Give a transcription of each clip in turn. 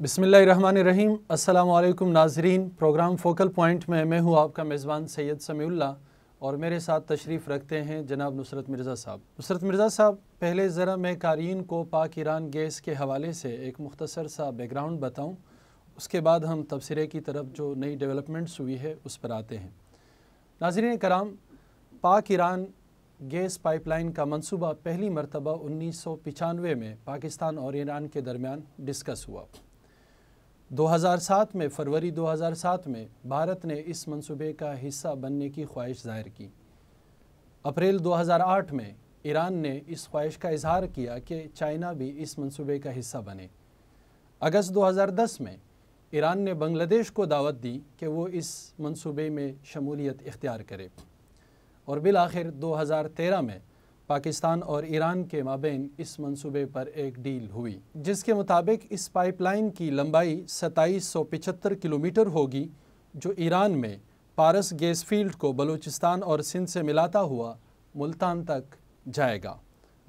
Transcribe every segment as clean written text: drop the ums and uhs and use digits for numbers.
بسم اللہ الرحمن الرحیم۔ السلام علیکم ناظرین، پروگرام فوکل پوائنٹ میں ہوں آپ کا میزبان سید سمیع اللہ، اور میرے ساتھ تشریف رکھتے ہیں جناب نصرت مرزا صاحب۔ نصرت مرزا صاحب، پہلے ذرا میں قارئین کو پاک ایران گیس کے حوالے سے ایک مختصر سا بیک گراؤنڈ بتاؤں، اس کے بعد ہم تبصرے کی طرف جو نئی ڈیولپمنٹس ہوئی ہے اس پر آتے ہیں۔ ناظرین کرام، پاک ایران گیس پائپ لائن کا منصوبہ پہلی مرتبہ 1995 میں پاکستان اور ایران کے درمیان ڈسکس ہوا۔ 2007 میں فروری 2007 میں بھارت نے اس منصوبے کا حصہ بننے کی خواہش ظاہر کی۔ اپریل 2008 میں ایران نے اس خواہش کا اظہار کیا کہ چائنا بھی اس منصوبے کا حصہ بنے۔ اگست 2010 میں ایران نے بنگلہ دیش کو دعوت دی کہ وہ اس منصوبے میں شمولیت اختیار کرے، اور بالآخر 2013 میں پاکستان اور ایران کے مابین اس منصوبے پر ایک ڈیل ہوئی، جس کے مطابق اس پائپ لائن کی لمبائی 2775 کلومیٹر ہوگی، جو ایران میں پارس گیس فیلڈ کو بلوچستان اور سندھ سے ملاتا ہوا ملتان تک جائے گا۔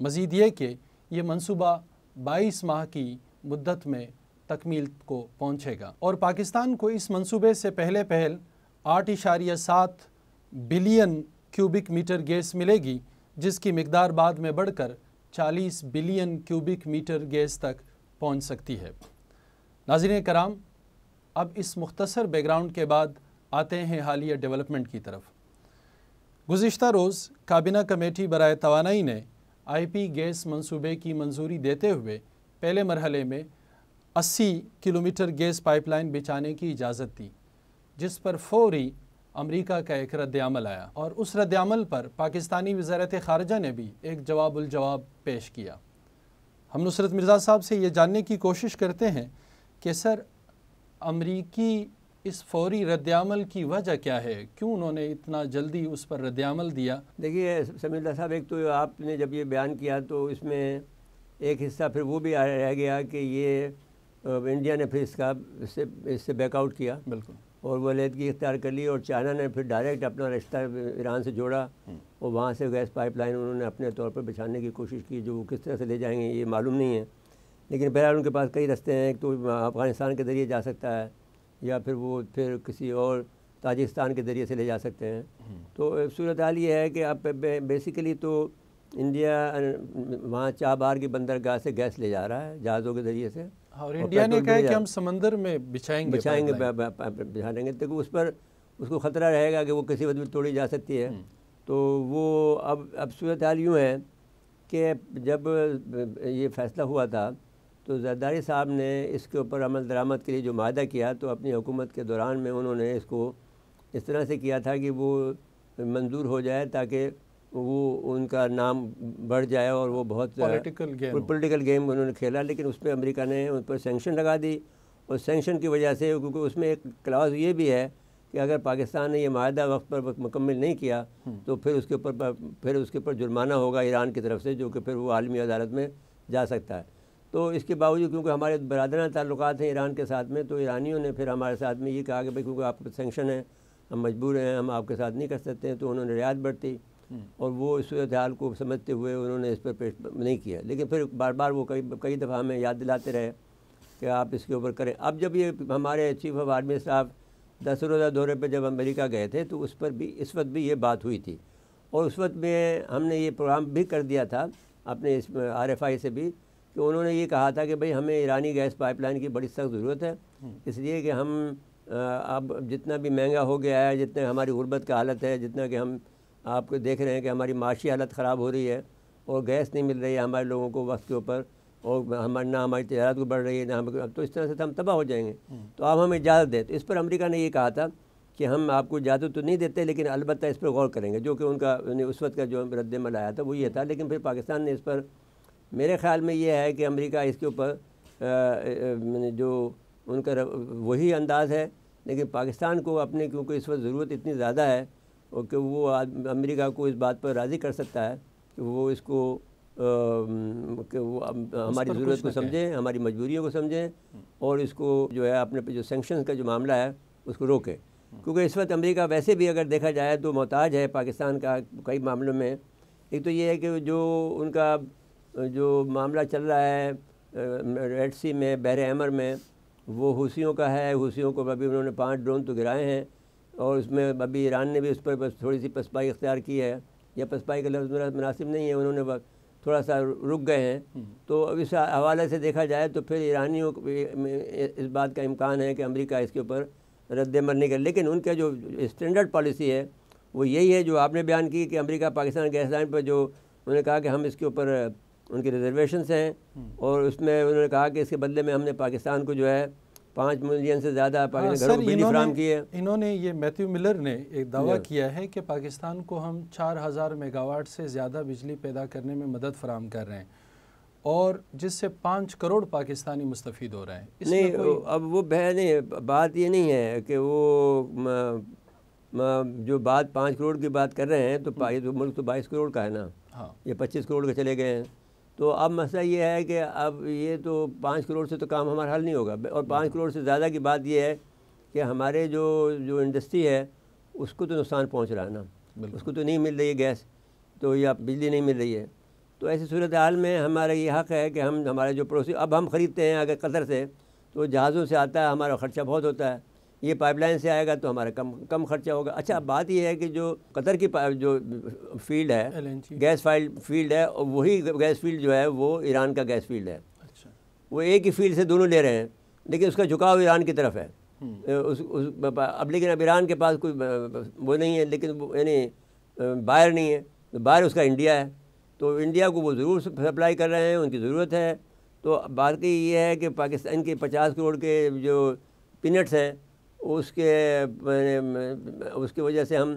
مزید یہ کہ یہ منصوبہ 22 ماہ کی مدت میں تکمیل کو پہنچے گا، اور پاکستان کو اس منصوبے سے پہلے 8.7 بلین کیوبک میٹر گیس ملے گی، جس کی مقدار بعد میں بڑھ کر 40 بلین کیوبک میٹر گیس تک پہنچ سکتی ہے۔ ناظرین کرام، اب اس مختصر بیک گراؤنڈ کے بعد آتے ہیں حالیہ ڈیولپمنٹ کی طرف۔ گزشتہ روز کابینہ کمیٹی برائے توانائی نے آئی پی گیس منصوبے کی منظوری دیتے ہوئے پہلے مرحلے میں 80 کلومیٹر گیس پائپ لائن بچھانے کی اجازت دی، جس پر فوری امریکہ کا ایک رد عمل آیا، اور اس رد عمل پر پاکستانی وزارت خارجہ نے بھی ایک جواب الجواب پیش کیا۔ ہم نصرت مرزا صاحب سے یہ جاننے کی کوشش کرتے ہیں کہ سر، امریکی اس فوری رد عمل کی وجہ کیا ہے؟ کیوں انہوں نے اتنا جلدی اس پر رد عمل دیا؟ دیکھیے سمیع اللہ صاحب، ایک تو آپ نے جب یہ بیان کیا تو اس میں ایک حصہ پھر وہ بھی رہ گیا کہ یہ انڈیا نے پھر اس سے بیک آؤٹ کیا، بالکل، اور وہ علیحدگی اختیار کر لی، اور چائنا نے پھر ڈائریکٹ اپنا رشتہ ایران سے جوڑا، اور وہاں سے گیس پائپ لائن انہوں نے اپنے طور پر بچھانے کی کوشش کی، جو وہ کس طرح سے لے جائیں گے یہ معلوم نہیں ہے، لیکن بہرحال ان کے پاس کئی رستے ہیں۔ ایک تو افغانستان کے ذریعے جا سکتا ہے، یا پھر وہ کسی اور تاجکستان کے ذریعے سے لے جا سکتے ہیں۔ تو صورتحال یہ ہے کہ اب بیسیکلی تو انڈیا وہاں چابہار کی بندرگاہ سے گیس لے جا رہا ہے جہازوں کے ذریعے سے، اور انڈیا نے کہا کہ ہم سمندر میں بچھائیں گے بچھا دیں گے، تو اس کو خطرہ رہے گا کہ وہ کسی وقت بھی توڑی جا سکتی ہے۔ تو وہ اب صورتحال یوں ہے کہ جب یہ فیصلہ ہوا تھا تو زرداری صاحب نے اس کے اوپر عمل درآمد کے لیے جو معاہدہ کیا، تو اپنی حکومت کے دوران میں انہوں نے اس کو اس طرح سے کیا تھا کہ وہ منظور ہو جائے، تاکہ وہ ان کا نام بڑھ جائے، اور وہ بہت پولیٹیکل گیم انہوں نے کھیلا۔ لیکن اس پہ امریکہ نے ان پر سینکشن لگا دی، اور سینکشن کی وجہ سے، کیونکہ اس میں ایک کلاز یہ بھی ہے کہ اگر پاکستان نے یہ معاہدہ وقت پر مکمل نہیں کیا تو پھر اس کے اوپر جرمانہ ہوگا ایران کی طرف سے، جو کہ پھر وہ عالمی عدالت میں جا سکتا ہے۔ تو اس کے باوجود کیونکہ ہمارے برادرانہ تعلقات ہیں ایران کے ساتھ میں، تو ایرانیوں نے پھر ہمارے ساتھ میں یہ کہا کہ بھئی کیونکہ آپ کا سینکشن ہے، ہم مجبور ہیں، ہم آپ کے ساتھ نہیں کر سکتے ہیں، تو انہوں نے رعایت برتی، اور وہ اس صورتحال کو سمجھتے ہوئے انہوں نے اس پر پیش نہیں کیا۔ لیکن پھر بار بار وہ کئی دفعہ ہمیں یاد دلاتے رہے کہ آپ اس کے اوپر کریں۔ اب جب یہ ہمارے چیف آف آرمی صاحب 10 روزہ دورے پہ جب امریکہ گئے تھے، تو اس وقت بھی یہ بات ہوئی تھی، اور اس وقت میں ہم نے یہ پروگرام بھی کر دیا تھا اپنے اس RFI سے بھی، کہ انہوں نے یہ کہا تھا کہ بھئی ہمیں ایرانی گیس پائپ لائن کی بڑی سخت ضرورت ہے، اس لیے کہ ہم اب جتنا بھی مہنگا ہو گیا ہے، جتنا ہماری غربت کا حالت ہے، جتنا کہ ہم آپ کو دیکھ رہے ہیں کہ ہماری معاشی حالت خراب ہو رہی ہے، اور گیس نہیں مل رہی ہے ہمارے لوگوں کو وقت کے اوپر، اور نہ ہماری تجارت کو بڑھ رہی ہے، نہ تو اس طرح سے ہم تباہ ہو جائیں گے، تو آپ ہمیں اجازت دیں۔ تو اس پر امریکہ نے یہ کہا تھا کہ ہم آپ کو اجازت تو نہیں دیتے، لیکن البتہ اس پر غور کریں گے، جو کہ ان کا اس وقت کا جو رد عمل آیا تھا وہ یہ تھا۔ لیکن پھر پاکستان نے اس پر، میرے خیال میں یہ ہے کہ امریکہ اس کے اوپر جو ان کا وہی انداز ہے، لیکن پاکستان کو اپنے کیونکہ اس وقت ضرورت اتنی زیادہ ہے، اور کہ وہ امریکہ کو اس بات پر راضی کر سکتا ہے کہ وہ اس کو کہ وہ ہماری ضرورت کو سمجھیں، ہماری مجبوریوں کو سمجھیں، اور اس کو جو ہے اپنے پہ جو سینکشنز کا جو معاملہ ہے اس کو روکیں، کیونکہ اس وقت امریکہ ویسے بھی اگر دیکھا جائے تو محتاج ہے پاکستان کا کئی معاملوں میں۔ ایک تو یہ ہے کہ جو ان کا جو معاملہ چل رہا ہے ریڈ سی میں، بحر احمر میں، وہ حوثیوں کا ہے. حوثیوں کو ابھی انہوں نے 5 ڈرون تو گرائے ہیں, اور اس میں ابھی ایران نے بھی اس پر بس تھوڑی سی پسپائی اختیار کی ہے, یا پسپائی کا لفظ میرا مناسب نہیں ہے, انہوں نے تھوڑا سا رک گئے ہیں. تو اس حوالے سے دیکھا جائے تو پھر ایرانیوں کو اس بات کا امکان ہے کہ امریکہ اس کے اوپر رد عمل نہیں کرے. لیکن ان کا جو اسٹینڈرڈ پالیسی ہے وہ یہی ہے جو آپ نے بیان کی, کہ امریکہ پاکستان گیس لائن پر جو انہوں نے کہا کہ ہم اس کے اوپر ان کی ریزرویشنس ہیں, اور اس میں انہوں نے کہا کہ اس کے بدلے میں ہم نے پاکستان کو جو ہے 5 ملین سے زیادہ پاکستان گھروں کو بجلی فراہم کی ہے. انہوں نے یہ میتھیو ملر نے ایک دعویٰ کیا ہے کہ پاکستان کو ہم 4000 میگا واٹ سے زیادہ بجلی پیدا کرنے میں مدد فراہم کر رہے ہیں, اور جس سے 5 کروڑ پاکستانی مستفید ہو رہے ہیں. نہیں, اب وہ نہیں, بات یہ نہیں ہے کہ وہ جو بات 5 کروڑ کی بات کر رہے ہیں تو ملک تو 22 کروڑ کا ہے نا, یہ 25 کروڑ کے چلے گئے ہیں. تو اب مسئلہ یہ ہے کہ اب یہ تو 5 کروڑ سے تو کام ہمارا حل نہیں ہوگا, اور 5 کروڑ سے زیادہ کی بات یہ ہے کہ ہمارے جو انڈسٹری ہے اس کو تو نقصان پہنچ رہا ہے نا, اس کو تو نہیں مل رہی ہے گیس تو, یا بجلی نہیں مل رہی ہے. تو ایسی صورتحال میں ہمارا یہ حق ہے کہ ہمارے جو پڑوسی اب ہم خریدتے ہیں اگر قطر سے, تو جہازوں سے آتا ہے, ہمارا خرچہ بہت ہوتا ہے. یہ پائپ لائن سے آئے گا تو ہمارا کم خرچہ ہوگا. اچھا, اب بات یہ ہے کہ جو قطر کی جو فیلڈ ہے, گیس فیلڈ ہے, اور وہی گیس فیلڈ جو ہے وہ ایران کا گیس فیلڈ ہے. وہ ایک ہی فیلڈ سے دونوں لے رہے ہیں, لیکن اس کا جھکاؤ ایران کی طرف ہے. اب لیکن اب ایران کے پاس کوئی وہ نہیں ہے, لیکن یعنی بائر نہیں ہے, بائر اس کا انڈیا ہے. تو انڈیا کو وہ ضرور سپلائی کر رہے ہیں, ان کی ضرورت ہے. تو بات یہ ہے کہ پاکستان کے 50 کروڑ کے جو پینٹس ہیں اس کی وجہ سے ہم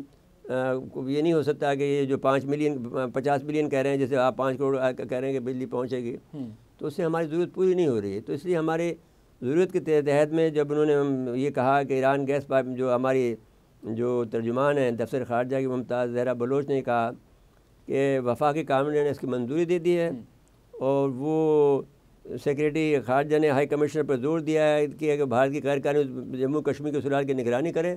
یہ نہیں ہو سکتا کہ یہ جو 50 ملین کہہ رہے ہیں, جیسے آپ 5 کروڑ کہہ رہے ہیں کہ بجلی پہنچے گی, تو اس سے ہماری ضرورت پوری نہیں ہو رہی ہے. تو اس لیے ہماری ضرورت کے تحت میں جب انہوں نے یہ کہا کہ ایران گیس پائپ, جو ہماری جو ترجمان ہیں دفتر خارجہ کی ممتاز زہرا بلوچ نے کہا کہ وفاقی کابینہ نے اس کی منظوری دے دی ہے, اور وہ سیکریٹری خارجہ نے ہائی کمشنر پر زور دیا ہے کہ بھارت کی غیر قانونی جموں کشمیر کے صورات کی نگرانی کرے,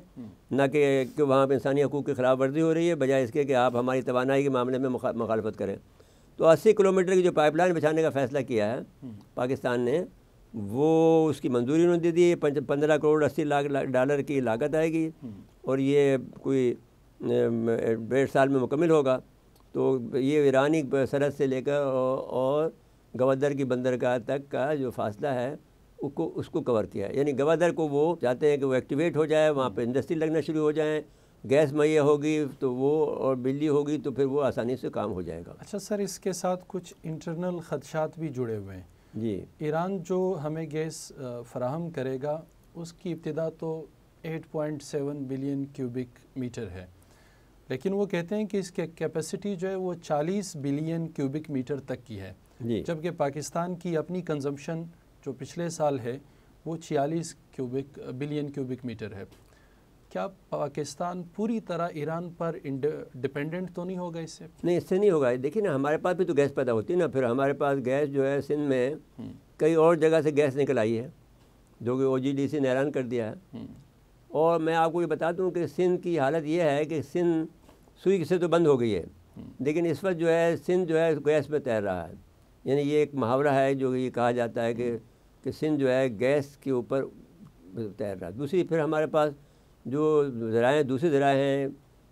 نہ کہ وہاں پہ انسانی حقوق کی خلاف ورزی ہو رہی ہے, بجائے اس کے کہ آپ ہماری توانائی کے معاملے میں مخالفت کریں. تو 80 کلومیٹر کی جو پائپ لائن بچھانے کا فیصلہ کیا ہے پاکستان نے, وہ اس کی منظوری انہوں نے دے دی. 15 کروڑ 80 لاکھ ڈالر کی لاگت آئے گی, اور یہ کوئی 1.5 سال میں مکمل ہوگا. تو یہ ایرانی سرحد سے لے کر اور گوادر کی بندرگاہ تک کا جو فاصلہ ہے اس کو کور کیا ہے. یعنی گوادر کو وہ چاہتے ہیں کہ وہ ایکٹیویٹ ہو جائے, وہاں پہ انڈسٹری لگنا شروع ہو جائیں, گیس مہیا ہوگی تو وہ, اور بجلی ہوگی تو پھر وہ آسانی سے کام ہو جائے گا. اچھا سر, اس کے ساتھ کچھ انٹرنل خدشات بھی جڑے ہوئے ہیں. جی, ایران جو ہمیں گیس فراہم کرے گا اس کی ابتدا تو 8.7 بلین کیوبک میٹر ہے, لیکن وہ کہتے ہیں کہ اس کی کیپیسٹی جو ہے وہ 40 بلین کیوبک میٹر تک کی ہے, جبکہ پاکستان کی اپنی کنزمپشن جو پچھلے سال ہے وہ 46 بلین کیوبک میٹر ہے. کیا پاکستان پوری طرح ایران پر ڈیپینڈنٹ تو نہیں ہوگا اس سے؟ نہیں, اس سے نہیں ہوگا. دیکھیں نا, ہمارے پاس بھی تو گیس پیدا ہوتی ہے نا. پھر ہمارے پاس گیس جو ہے سندھ میں کئی اور جگہ سے گیس نکل آئی ہے, جو کہ OGDC نے اعلان کر دیا ہے. اور میں آپ کو یہ بتا دوں کہ سندھ کی حالت یہ ہے کہ سندھ سوئی سے تو بند ہو گئی ہے, لیکن اس وقت جو ہے سندھ جو ہے گیس پہ تیر رہا ہے. یعنی یہ ایک محاورہ ہے جو یہ کہا جاتا ہے کہ سندھ جو ہے گیس کے اوپر تیر رہا ہے. دوسری پھر ہمارے پاس جو ذرائع دوسرے ذرائع ہیں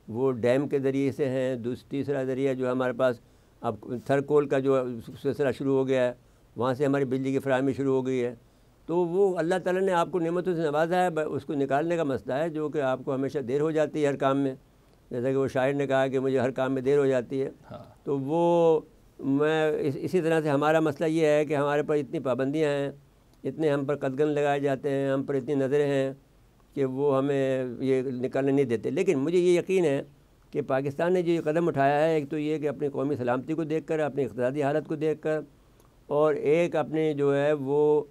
وہ ڈیم کے ذریعے سے ہیں. تیسرا ذریعہ جو ہمارے پاس اب تھرکول کا جو سلسلہ شروع ہو گیا ہے, وہاں سے ہماری بجلی کی فراہمی شروع ہو گئی ہے. تو وہ اللہ تعالیٰ نے آپ کو نعمتوں سے نوازا ہے, اس کو نکالنے کا مسئلہ ہے جو کہ آپ کو ہمیشہ دیر ہو جاتی ہے ہر کام میں. جیسا کہ وہ شاعر نے کہا کہ مجھے ہر کام میں دیر ہو جاتی ہے. تو وہ اسی طرح سے ہمارا مسئلہ یہ ہے کہ ہمارے پر اتنی پابندیاں ہیں, اتنے ہم پر قدغن لگائے جاتے ہیں, ہم پر اتنی نظریں ہیں کہ وہ ہمیں یہ نکالنے نہیں دیتے. لیکن مجھے یہ یقین ہے کہ پاکستان نے جو یہ قدم اٹھایا ہے, ایک تو یہ کہ اپنی قومی سلامتی کو دیکھ کر, اپنی اقتصادی حالت کو دیکھ کر, اور ایک اپنے جو ہے وہ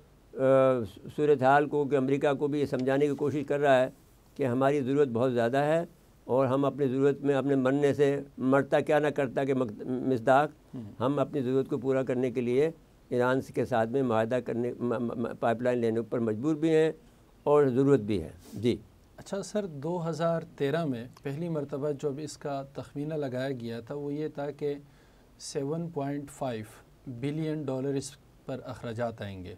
صورتحال کو کہ امریکہ کو بھی یہ سمجھانے کی کوشش کر رہا ہے کہ ہماری ضرورت بہت زیادہ ہے, اور ہم اپنی ضرورت میں اپنے مرنے سے مرتا کیا نہ کرتا کہ مصداق, ہم اپنی ضرورت کو پورا کرنے کے لیے ایران کے ساتھ میں معاہدہ کرنے, پائپ لائن لینے پر مجبور بھی ہیں اور ضرورت بھی ہے. جی. اچھا سر, 2013 میں پہلی مرتبہ جب اس کا تخمینہ لگایا گیا تھا وہ یہ تھا کہ 7.5 بلین ڈالر اس پر اخراجات آئیں گے.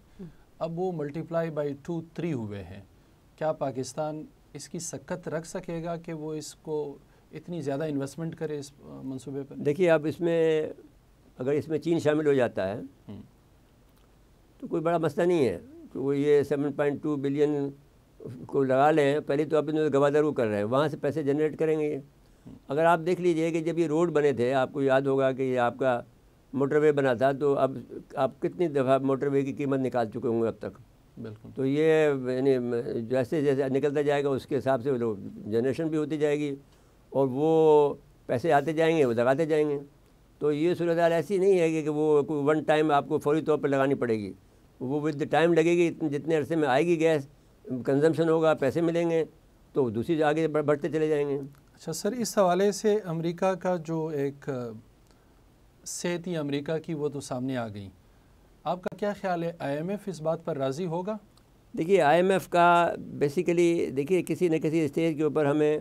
اب وہ ملٹیپلائی بائی 2-3 ہوئے ہیں. کیا پاکستان اس کی سکت رکھ سکے گا کہ وہ اس کو اتنی زیادہ انویسٹمنٹ کرے اس منصوبے پر؟ دیکھیے اب اس میں اگر اس میں چین شامل ہو جاتا ہے تو کوئی بڑا مسئلہ نہیں ہے کہ وہ یہ 7.2 بلین کو لگا لیں. پہلے تو اپنے گوادر کو کر رہے ہیں, وہاں سے پیسے جنریٹ کریں گے. اگر آپ دیکھ لیجئے کہ جب یہ روڈ بنے تھے, آپ کو یاد ہوگا کہ یہ آپ کا موٹر وے بنا تھا, تو اب آپ کتنی دفعہ موٹر وے کی قیمت نکال چکے ہوں گے اب تک. بالکل. تو یہ یعنی جیسے جیسے نکلتا جائے گا اس کے حساب سے جنریشن بھی ہوتی جائے گی اور وہ پیسے آتے جائیں گے, وہ لگاتے جائیں گے. تو یہ صورتحال ایسی نہیں ہے کہ وہ ون ٹائم آپ کو فوری طور پر لگانی پڑے گی. وہ ود ٹائم لگے گی, جتنے عرصے میں آئے گی گیس, کنزمپشن ہوگا, پیسے ملیں گے, تو دوسری آگے بڑھتے چلے جائیں گے. اچھا سر, اس حوالے سے امریکہ کا جو ایک صحتی امریکہ کی وہ تو سامنے آ گئی, آپ کا کیا خیال ہے, آئی ایم ایف اس بات پر راضی ہوگا؟ دیکھیے آئی ایم ایف کا بیسیکلی دیکھیے کسی نہ کسی اسٹیج کے اوپر ہمیں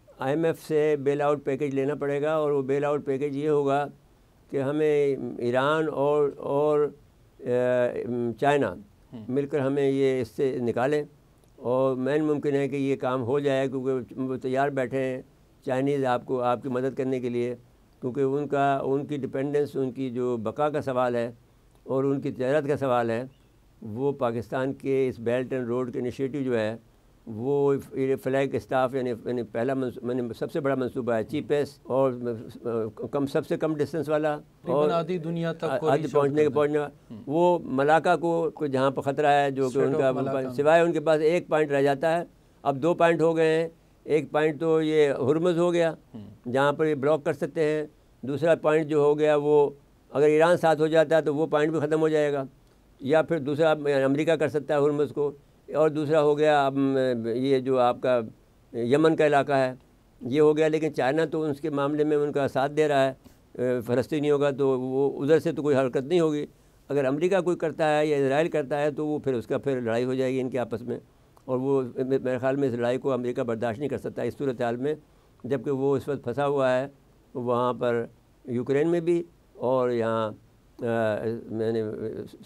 آئی ایم ایف سے بیل آؤٹ پیکیج لینا پڑے گا, اور وہ بیل آؤٹ پیکیج یہ ہوگا کہ ہمیں ایران اور چائنا مل کر ہمیں یہ اس سے نکالیں. اور مین ممکن ہے کہ یہ کام ہو جائے, کیونکہ وہ تیار بیٹھے ہیں چائنیز آپ کی مدد کرنے کے لیے, کیونکہ ان کی ڈپینڈنس, ان کی جو بقا کا سوال ہے اور ان کی تجارت کا سوال ہے, وہ پاکستان کے اس بیلٹ اینڈ روڈ کے انیشیٹو جو ہے وہ فلیگ اسٹاف یعنی پہلا سب سے بڑا منصوبہ ہے, چیپیسٹ اور سب سے کم ڈسٹینس والا, اور آدھی دنیا تک پہنچنے وہ ملاقہ کو جہاں پر خطرہ ہے, جو کہ ان کا سوائے ان کے پاس ایک پوائنٹ رہ جاتا ہے. اب 2 پوائنٹ ہو گئے ہیں. ایک پوائنٹ تو یہ ہرمز ہو گیا جہاں پر یہ بلاک کر سکتے ہیں. دوسرا پوائنٹ جو ہو گیا وہ اگر ایران ساتھ ہو جاتا ہے تو وہ پوائنٹ بھی ختم ہو جائے گا, یا پھر دوسرا امریکہ کر سکتا ہے ہرمز کو. اور دوسرا ہو گیا اب یہ جو آپ کا یمن کا علاقہ ہے یہ ہو گیا. لیکن چائنا تو اس کے معاملے میں ان کا ساتھ دے رہا ہے فلسطینیوں کا, تو وہ ادھر سے تو کوئی حرکت نہیں ہوگی. اگر امریکہ کوئی کرتا ہے یا اسرائیل کرتا ہے تو وہ اس کا لڑائی ہو جائے گی ان کے آپس میں, اور وہ میرے خیال میں اس لڑائی کو امریکہ برداشت نہیں کر سکتا اس صورتحال میں, جبکہ وہ اس وقت پھنسا ہوا ہے وہاں پر یوکرین میں بھی, اور یہاں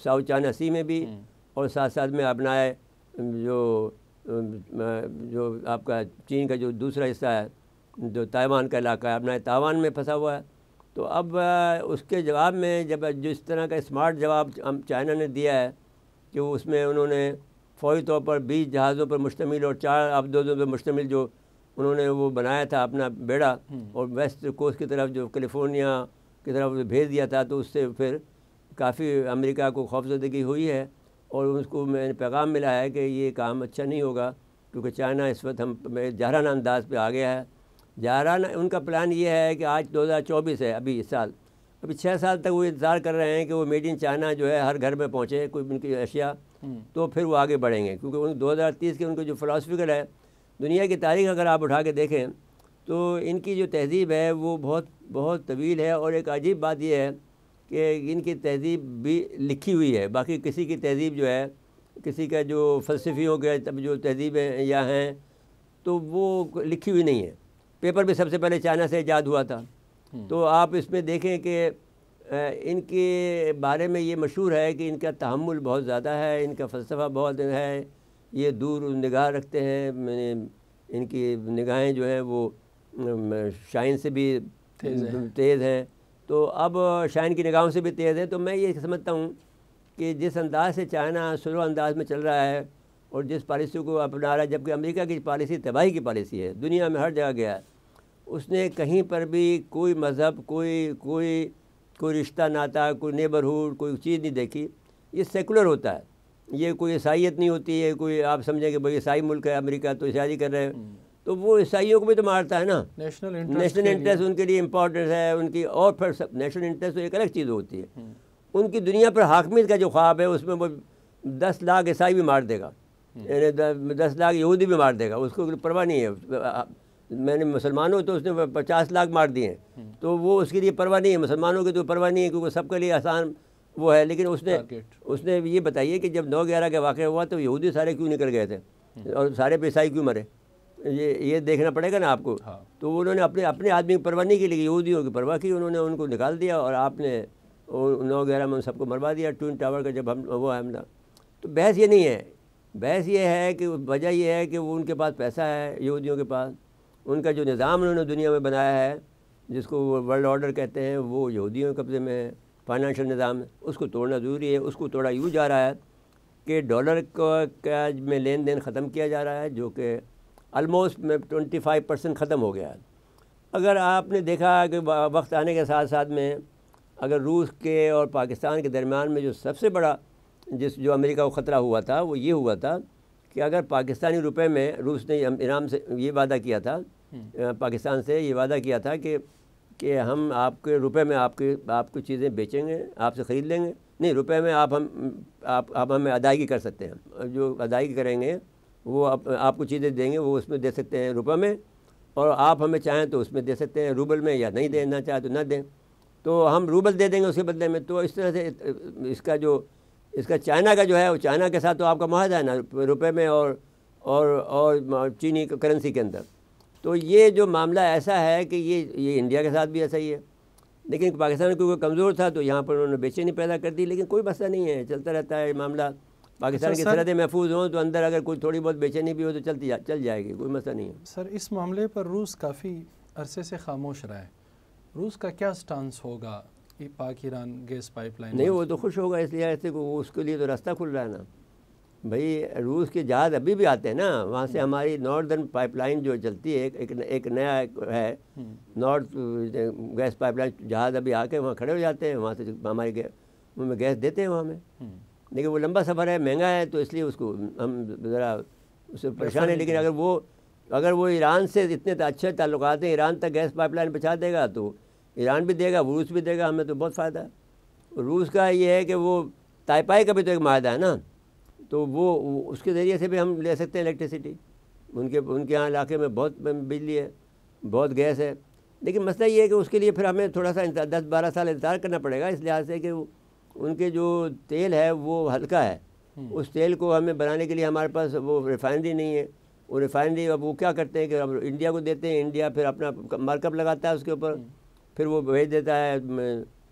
ساؤتھ چائنا سی میں بھی, اور ساتھ ساتھ میں اپنائے جو آپ کا چین کا جو دوسرا حصہ ہے جو تائیوان کا علاقہ ہے, اپنا تائیوان میں پھنسا ہوا ہے. تو اب اس کے جواب میں جب جس طرح کا اسمارٹ جواب چائنا نے دیا ہے کہ اس میں انہوں نے فوری طور پر 20 جہازوں پر مشتمل اور 4 آبدوزوں پر مشتمل جو انہوں نے وہ بنایا تھا اپنا بیڑا, اور ویسٹ کوسٹ کی طرف جو کیلیفورنیا کی طرف بھیج دیا تھا, تو اس سے پھر کافی امریکہ کو خوفزدگی ہوئی ہے. اور اس کو میں نے پیغام ملا ہے کہ یہ کام اچھا نہیں ہوگا, کیونکہ چائنا اس وقت جارحانہ انداز پہ آ گیا ہے. جارحانہ ان کا پلان یہ ہے کہ آج 2024 ہے, ابھی اس سال, ابھی 6 سال تک وہ انتظار کر رہے ہیں کہ وہ میڈ ان چائنا جو ہے ہر گھر میں پہنچے کوئی ان کی اشیاء, تو پھر وہ آگے بڑھیں گے. کیونکہ ان 2030 کے ان کا جو فلاسفیکل ہے, دنیا کی تاریخ اگر آپ اٹھا کے دیکھیں تو ان کی جو تہذیب ہے وہ بہت طویل ہے. اور ایک عجیب بات یہ ہے کہ ان کی تہذیب بھی لکھی ہوئی ہے, باقی کسی کی تہذیب جو ہے, کسی کا جو فلسفیوں کے جو تہذیبیں یا ہیں تو وہ لکھی ہوئی نہیں ہے. پیپر بھی سب سے پہلے چائنا سے ایجاد ہوا تھا. تو آپ اس میں دیکھیں کہ ان کے بارے میں یہ مشہور ہے کہ ان کا تحمل بہت زیادہ ہے, ان کا فلسفہ بہت ہے, یہ دور نگاہ رکھتے ہیں. ان کی نگاہیں جو ہیں وہ شائن سے بھی تیز ہیں, تو اب شائن کی نگاہوں سے بھی تیز ہے. تو میں یہ سمجھتا ہوں کہ جس انداز سے چائنا سلو انداز میں چل رہا ہے اور جس پالیسی کو اپنا رہا ہے, جبکہ امریکہ کی پالیسی تباہی کی پالیسی ہے, دنیا میں ہر جگہ گیا ہے, اس نے کہیں پر بھی کوئی مذہب, کوئی رشتہ ناتا, کوئی نیبرہوڈ, کوئی چیز نہیں دیکھی. یہ سیکولر ہوتا ہے, یہ کوئی عیسائیت نہیں ہوتی ہے. کوئی آپ سمجھیں کہ بھائی عیسائی ملک ہے امریکہ تو عیسائی کر رہے ہیں, تو وہ عیسائیوں کو بھی تو مارتا ہے نا. نیشنل انٹرسٹ ان کے لیے امپورٹنٹ ہے ان کی. اور پھر نیشنل انٹرسٹ تو ایک الگ چیز ہوتی ہے. ان کی دنیا پر حاکمیت کا جو خواب ہے اس میں وہ 10 لاکھ عیسائی بھی مار دے گا, 10 لاکھ یہودی بھی مار دے گا, اس کو پرواہ نہیں ہے. میں نے مسلمانوں تو اس نے 50 لاکھ مار دیے ہیں, تو وہ اس کے لیے پرواہ نہیں ہے. مسلمانوں کی تو پرواہ نہیں ہے کیونکہ سب کے لیے آسان وہ ہے. لیکن اس نے یہ بتائیے کہ جب 9/11 کا واقعہ ہوا تو یہودی سارے کیوں نکل گئے تھے اور سارے پہ عیسائی کیوں مرے, یہ دیکھنا پڑے گا نا آپ کو. تو انہوں نے اپنے آدمی کی پرواہ نہیں کی, لیکن یہودیوں کی پرواہ کی. انہوں نے ان کو نکال دیا اور آپ نے 9/11 میں ان سب کو مروا دیا, ٹوئن ٹاور کا جب وہ حملہ. تو تو بحث یہ نہیں ہے، بحث یہ ہے کہ وجہ یہ ہے کہ وہ ان کے پاس پیسہ ہے، یہودیوں کے پاس، ان کا جو نظام انہوں نے دنیا میں بنایا ہے جس کو وہ ورلڈ آرڈر کہتے ہیں، وہ یہودیوں کے قبضے میں ہے، فائنینشیل نظام، اس کو توڑنا ضروری ہے۔ اس کو توڑا یوں جا رہا ہے کہ ڈالر کا میں لین دین ختم کیا جا رہا ہے، جو کہ آلموسٹ میں 25% ختم ہو گیا ہے۔ اگر آپ نے دیکھا کہ وقت آنے کے ساتھ ساتھ میں اگر روس کے اور پاکستان کے درمیان میں جو سب سے بڑا جو امریکہ کو خطرہ ہوا تھا وہ یہ ہوا تھا کہ اگر پاکستانی روپے میں روس نے ایران سے یہ وعدہ کیا تھا، پاکستان سے یہ وعدہ کیا تھا کہ ہم آپ کے روپے میں آپ کو چیزیں بیچیں گے، آپ سے خرید لیں گے، نہیں روپے میں آپ ہمیں ادائیگی کر سکتے ہیں، جو ادائیگی کریں گے وہ آپ کو چیزیں دیں گے، وہ اس میں دے سکتے ہیں روپے میں، اور آپ ہمیں چاہیں تو اس میں دے سکتے ہیں روبل میں، یا نہیں دینا چاہیں تو نہ دیں، تو ہم روبل دے دیں گے اس کے بدلے میں۔ تو اس طرح سے اس کا چائنا کا جو ہے وہ چائنا کے ساتھ تو آپ کا معاہدہ ہے نا روپے میں اور چینی کرنسی کے اندر۔ تو یہ جو معاملہ ایسا ہے کہ یہ انڈیا کے ساتھ بھی ایسا ہی ہے، لیکن پاکستان کوئی کمزور تھا تو یہاں پر انہوں نے بے چینی پیدا کر دی، لیکن کوئی مسئلہ نہیں ہے، چلتا رہتا ہے معاملہ۔ پاکستان کی سرحدیں محفوظ ہوں تو اندر اگر کوئی تھوڑی بہت بے چینی بھی ہو تو چل جائے گی، کوئی مسئلہ نہیں ہے۔ سر اس معاملے پر روس کافی عرصے سے خاموش رہا ہے، روس کا کیا سٹانس ہوگا یہ پاک ایران گیس پائپ لائن؟ نہیں، وہ تو خوش ہوگا، اس لیے ایسے اس کے لیے تو راستہ کھل رہا ہے نا بھائی۔ روس کے جہاز ابھی بھی آتے ہیں نا وہاں سے، ہماری ناردرن پائپ لائن جو چلتی ہے، ایک نیا ہے نارتھ گیس پائپ لائن، جہاز ابھی آ کے وہاں کھڑے ہو جاتے ہیں، وہاں سے ہماری گیس دیتے ہیں وہاں میں، لیکن وہ لمبا سفر ہے، مہنگا ہے، تو اس لیے اس کو ہم ذرا اس سے پریشان ہیں۔ لیکن اگر وہ ایران سے اتنے اچھے تعلقات ہیں، ایران تک گیس پائپ لائن پہنچا دے گا تو ایران بھی دے گا، روس بھی دے گا، ہمیں تو بہت فائدہ ہے۔ روس کا یہ ہے کہ وہ تائپائی کا بھی تو ایک معاہدہ ہے نا، تو وہ اس کے ذریعے سے بھی ہم لے سکتے ہیں الیکٹریسٹی، ان کے یہاں علاقے میں بہت بجلی ہے، بہت گیس ہے، لیکن مسئلہ یہ ہے کہ اس کے لیے پھر ہمیں تھوڑا سا 10-12 سال انتظار کرنا پڑے گا، اس لحاظ سے کہ ان کے جو تیل ہے وہ ہلکا ہے، اس تیل کو ہمیں بنانے کے لیے ہمارے پاس وہ ریفائنری نہیں ہے، وہ ریفائنری اب وہ کیا کرتے ہیں کہ اب انڈیا کو دیتے ہیں، انڈیا پھر اپنا مارک اپ لگاتا ہے اس کے اوپر، پھر وہ بھیج دیتا ہے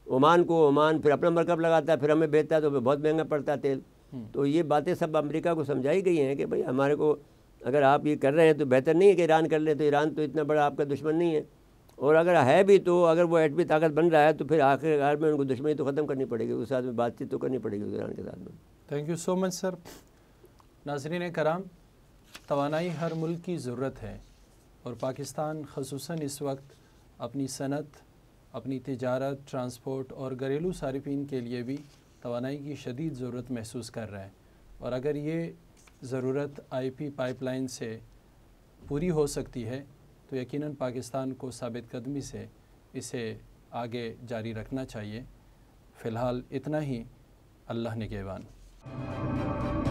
عمان کو، عمان پھر اپنا مرکب لگاتا ہے، پھر ہمیں بیچتا ہے تو بہت مہنگا پڑتا ہے تیل۔ تو یہ باتیں سب امریکہ کو سمجھائی گئی ہیں کہ بھئی ہمارے کو اگر آپ یہ کر رہے ہیں تو بہتر نہیں ہے کہ ایران کر لیں، تو ایران تو اتنا بڑا آپ کا دشمن نہیں ہے، اور اگر ہے بھی تو اگر وہ ایٹمی طاقت بن رہا ہے تو پھر آخر میں ان کو دشمنی تو ختم کرنی پڑے گی، اس ساتھ میں بات چیت تو کرنی پڑے گی ایران کے ساتھ میں۔ تھینک یو سو مچ سر۔ ناظرین کرام، توانائی ہر ملک کی ضرورت ہے، اور پاکستان خصوصاً اس وقت اپنی صنعت، اپنی تجارت، ٹرانسپورٹ اور گھریلو صارفین کے لیے بھی توانائی کی شدید ضرورت محسوس کر رہا ہے، اور اگر یہ ضرورت آئی پی پائپ لائن سے پوری ہو سکتی ہے تو یقیناً پاکستان کو ثابت قدمی سے اسے آگے جاری رکھنا چاہیے۔ فی الحال اتنا ہی، اللہ نگہبان۔